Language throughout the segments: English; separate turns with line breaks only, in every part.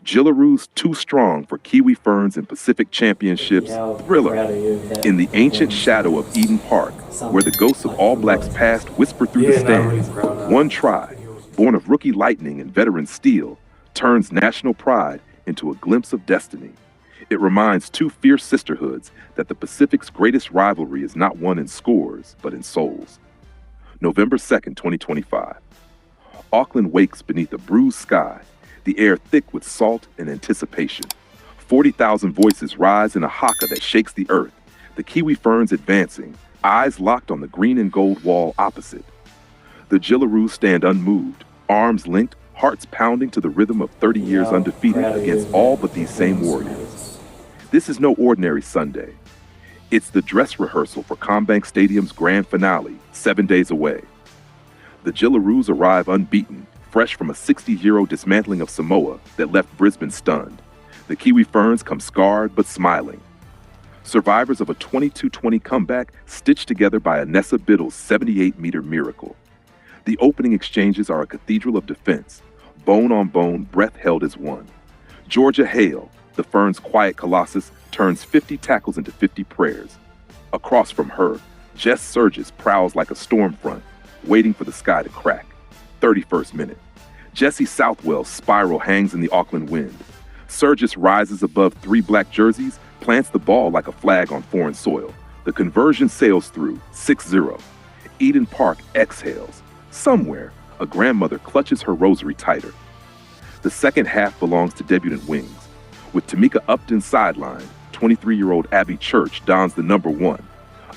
Jillaroos Too Strong for Kiwi Ferns and Pacific Championships thriller in the ancient shadow of Eden Park, where the ghosts of All Blacks past whisper through the stands. One try, born of rookie lightning and veteran steel, turns national pride into a glimpse of destiny. It reminds two fierce sisterhoods that the Pacific's greatest rivalry is not won in scores, but in souls. November 2nd, 2025. Auckland wakes beneath a bruised sky, the air thick with salt and anticipation. 40,000 voices rise in a haka that shakes the earth, the Kiwi Ferns advancing, eyes locked on the green and gold wall opposite. The Jillaroos stand unmoved, arms linked, hearts pounding to the rhythm of 30 years undefeated against all but these same warriors. This is no ordinary Sunday. It's the dress rehearsal for CommBank Stadium's grand finale, 7 days away. The Jillaroos arrive unbeaten, fresh from a 60-0 dismantling of Samoa that left Brisbane stunned. The Kiwi Ferns come scarred but smiling. Survivors of a 22-20 comeback stitched together by Annessa Biddle's 78-meter miracle. The opening exchanges are a cathedral of defense, bone on bone, breath held as one. Georgia Hale, the Ferns' quiet colossus, turns 50 tackles into 50 prayers. Across from her, Jess Sergis prowls like a storm front, waiting for the sky to crack. 31st minute. Jesse Southwell's spiral hangs in the Auckland wind. Sergis rises above three black jerseys, plants the ball like a flag on foreign soil. The conversion sails through, 6-0. Eden Park exhales. Somewhere, a grandmother clutches her rosary tighter. The second half belongs to debutant wings. With Tamika Upton sidelined, 23-year-old Abbi Church dons the number 1,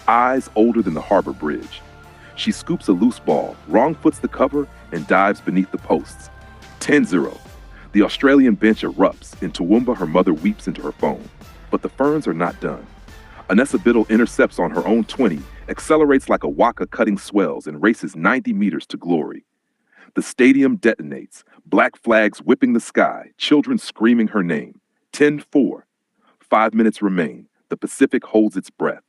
eyes older than the Harbor Bridge. She scoops a loose ball, wrong foots the cover, and dives beneath the posts. 10-0. The Australian bench erupts. In Toowoomba, her mother weeps into her phone. But the Ferns are not done. Annessa Biddle intercepts on her own 20, accelerates like a waka cutting swells, and races 90 meters to glory. The stadium detonates, black flags whipping the sky, children screaming her name. 10-4. 5 minutes remain. The Pacific holds its breath.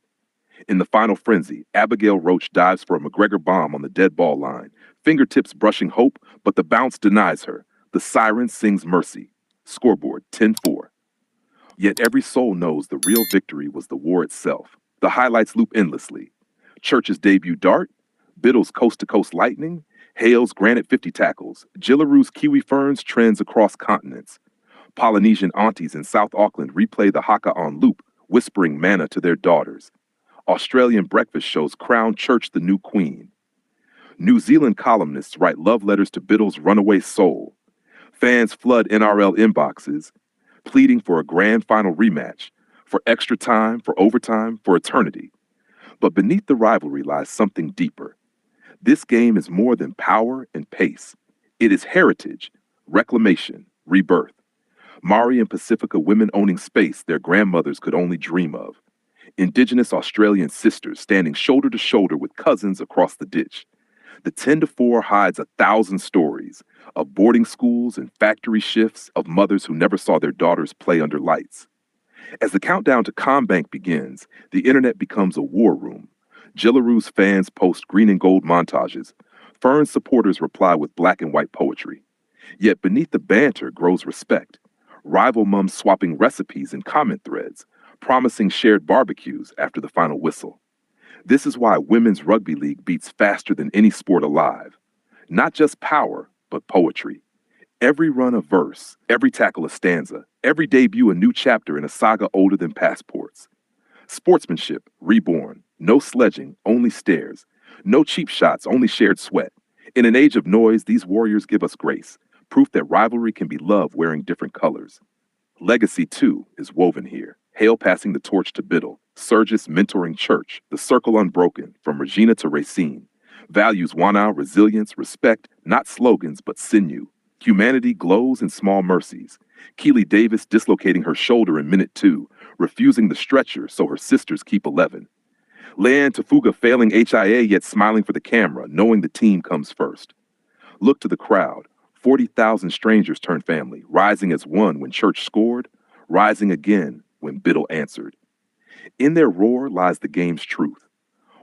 In the final frenzy, Abigail Roach dives for a McGregor bomb on the dead ball line, fingertips brushing hope, but the bounce denies her. The siren sings mercy. Scoreboard 10-4. Yet every soul knows the real victory was the war itself. The highlights loop endlessly. Church's debut dart, Biddle's coast-to-coast lightning, Hale's granite 50 tackles, Jillaroos Kiwi Ferns trends across continents. Polynesian aunties in South Auckland replay the haka on loop, whispering manna to their daughters. Australian breakfast shows crown Church the new queen. New Zealand columnists write love letters to Biddle's runaway soul. Fans flood NRL inboxes, pleading for a grand final rematch, for extra time, for overtime, for eternity. But beneath the rivalry lies something deeper. This game is more than power and pace. It is heritage, reclamation, rebirth. Maori and Pacifica women owning space their grandmothers could only dream of. Indigenous Australian sisters standing shoulder to shoulder with cousins across the ditch. The 10-4 hides 1,000 stories of boarding schools and factory shifts, of mothers who never saw their daughters play under lights. As the countdown to CommBank begins, the internet becomes a war room. Jillaroos fans post green and gold montages. Ferns supporters reply with black and white poetry. Yet beneath the banter grows respect. Rival mums swapping recipes in comment threads, promising shared barbecues after the final whistle. This is why women's rugby league beats faster than any sport alive. Not just power, but poetry. Every run a verse, every tackle a stanza, every debut a new chapter in a saga older than passports. Sportsmanship, reborn. No sledging, only stares. No cheap shots, only shared sweat. In an age of noise, these warriors give us grace, proof that rivalry can be love wearing different colors. Legacy, too, is woven here. Hale passing the torch to Biddle, Sergis mentoring Church, the circle unbroken, from Regina to Racine. Values Wana, resilience, respect, not slogans, but sinew. Humanity glows in small mercies. Keely Davis dislocating her shoulder in minute 2, refusing the stretcher so her sisters keep 11. Leanne Tafuga failing HIA yet smiling for the camera, knowing the team comes first. Look to the crowd. 40,000 strangers turn family, rising as one when Church scored, rising again when Biddle answered. In their roar lies the game's truth.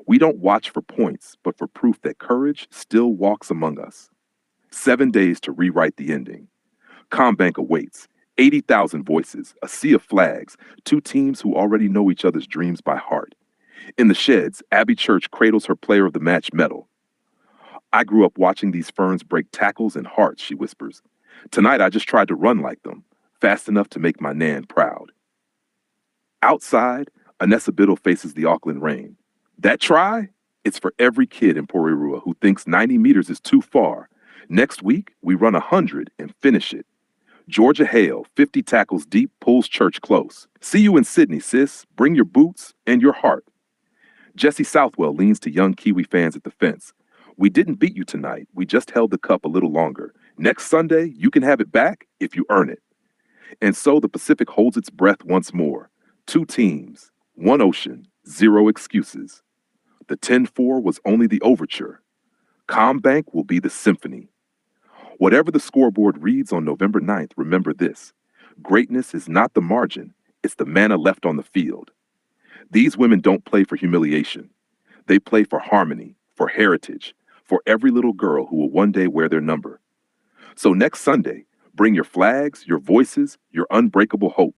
We don't watch for points, but for proof that courage still walks among us. 7 days to rewrite the ending. CommBank awaits. 80,000 voices, a sea of flags, two teams who already know each other's dreams by heart. In the sheds, Abbi Church cradles her player of the match medal. I grew up watching these ferns break tackles and hearts, she whispers. Tonight I just tried to run like them, fast enough to make my nan proud. Outside, Annessa Biddle faces the Auckland rain. That try? It's for every kid in Porirua who thinks 90 meters is too far. Next week, we run 100 and finish it. Georgia Hale, 50 tackles deep, pulls Church close. See you in Sydney, sis. Bring your boots and your heart. Jesse Southwell leans to young Kiwi fans at the fence. We didn't beat you tonight. We just held the cup a little longer. Next Sunday, you can have it back if you earn it. And so the Pacific holds its breath once more. Two teams, one ocean, zero excuses. The 10-4 was only the overture. CommBank will be the symphony. Whatever the scoreboard reads on November 9th, remember this. Greatness is not the margin, it's the mana left on the field. These women don't play for humiliation. They play for harmony, for heritage, for every little girl who will one day wear their number. So next Sunday, bring your flags, your voices, your unbreakable hope.